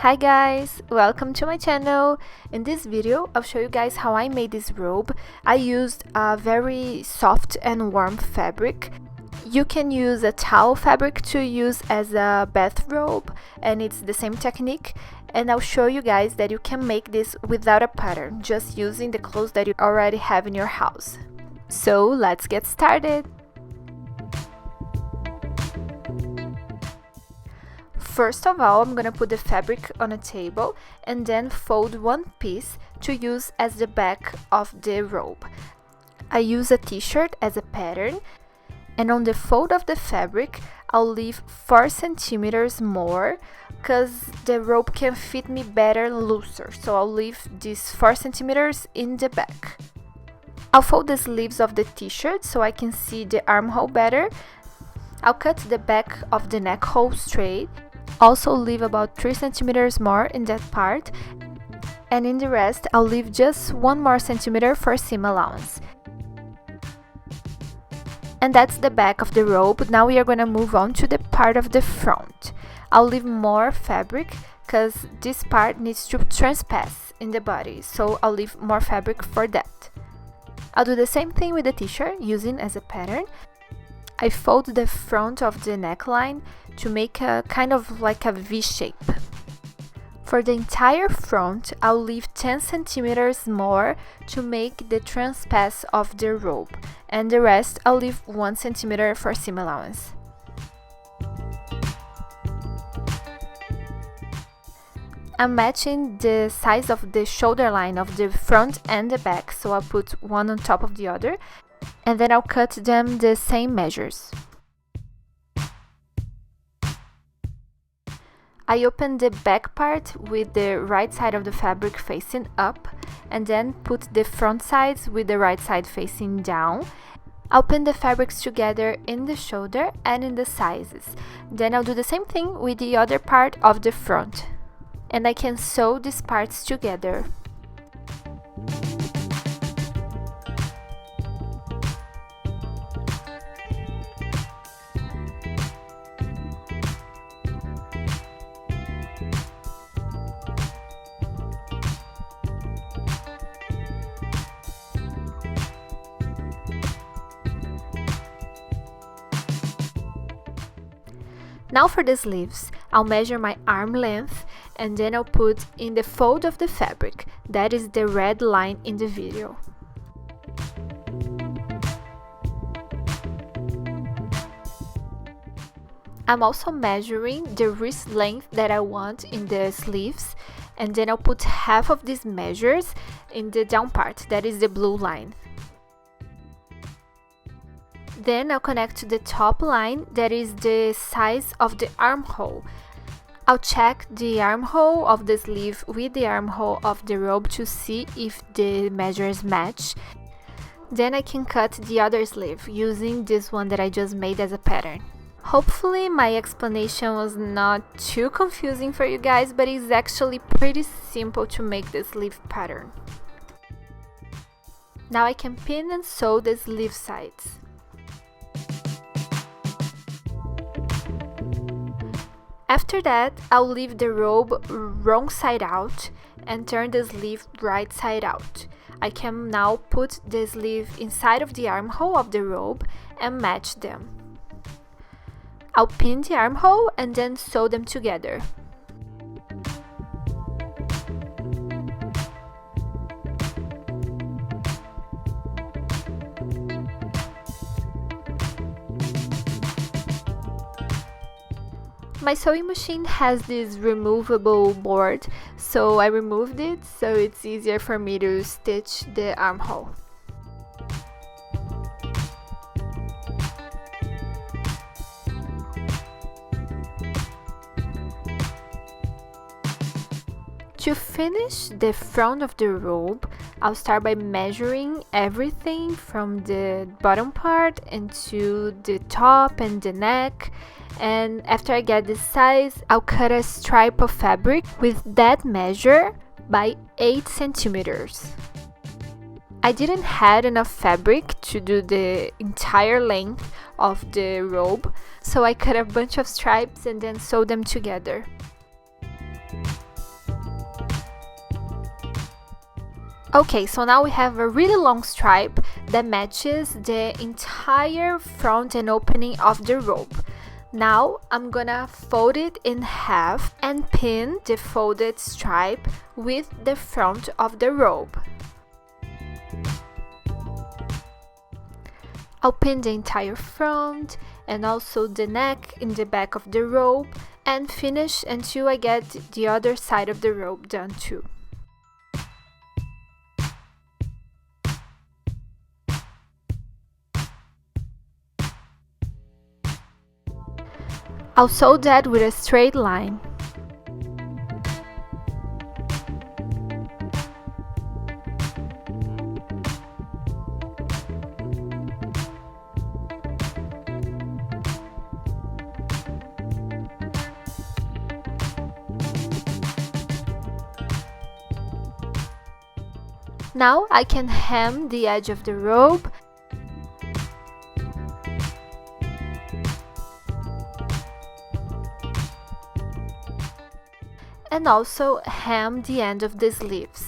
Hi guys, welcome to my channel. In this video I'll show you guys how I made this robe. I used a very soft and warm fabric. You can use a towel fabric to use as a bathrobe, and it's the same technique, and I'll show you guys that you can make this without a pattern, just using the clothes that you already have in your house. So let's get started. First of all, I'm gonna put the fabric on a table and then fold one piece to use as the back of the robe. I use a t-shirt as a pattern, and on the fold of the fabric, I'll leave 4 centimeters more because the robe can fit me better looser, so I'll leave these 4 centimeters in the back. I'll fold the sleeves of the t-shirt so I can see the armhole better. I'll cut the back of the neck hole straight. Also leave about 3 centimeters more in that part, and in the rest I'll leave just 1 more centimeter for seam allowance. And that's the back of the robe. Now we are going to move on to the part of the front. I'll leave more fabric because this part needs to transpass in the body, so I'll leave more fabric for that. I'll do the same thing with the t-shirt, using as a pattern. I fold the front of the neckline to make a kind of like a V shape. For the entire front, I'll leave 10 centimeters more to make the transpass of the robe, and the rest I'll leave 1 centimeter for seam allowance. I'm matching the size of the shoulder line of the front and the back, so I'll put one on top of the other, and then I'll cut them the same measures. I open the back part with the right side of the fabric facing up, and then put the front sides with the right side facing down. I'll pin the fabrics together in the shoulder and in the sizes. Then I'll do the same thing with the other part of the front. And I can sew these parts together. Now for the sleeves, I'll measure my arm length and then I'll put in the fold of the fabric. That is the red line in the video. I'm also measuring the wrist length that I want in the sleeves, and then I'll put half of these measures in the down part, that is the blue line. Then I'll connect to the top line, that is the size of the armhole. I'll check the armhole of the sleeve with the armhole of the robe to see if the measures match. Then I can cut the other sleeve using this one that I just made as a pattern. Hopefully my explanation was not too confusing for you guys, but it's actually pretty simple to make the sleeve pattern. Now I can pin and sew the sleeve sides. After that, I'll leave the robe wrong side out and turn the sleeve right side out. I can now put the sleeve inside of the armhole of the robe and match them. I'll pin the armhole and then sew them together. My sewing machine has this removable board, so I removed it so it's easier for me to stitch the armhole. To finish the front of the robe, I'll start by measuring everything from the bottom part into the top and the neck, and after I get this size, I'll cut a stripe of fabric with that measure by 8 centimeters. I didn't have enough fabric to do the entire length of the robe, so I cut a bunch of stripes and then sewed them together. Okay, so now we have a really long stripe that matches the entire front and opening of the robe. Now I'm gonna fold it in half and pin the folded stripe with the front of the robe. I'll pin the entire front and also the neck in the back of the robe and finish until I get the other side of the robe done too. I'll sew that with a straight line. Now I can hem the edge of the robe and also hem the end of the sleeves.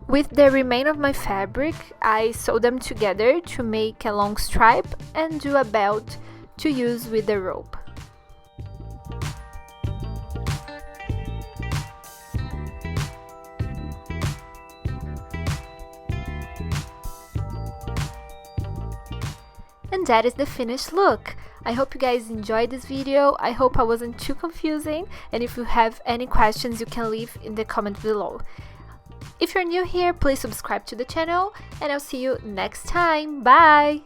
With the remain of my fabric, I sew them together to make a long stripe and do a belt to use with the robe. And that is the finished look. I hope you guys enjoyed this video. I hope I wasn't too confusing, and if you have any questions you can leave in the comment below. If you're new here, please subscribe to the channel, and I'll see you next time. Bye!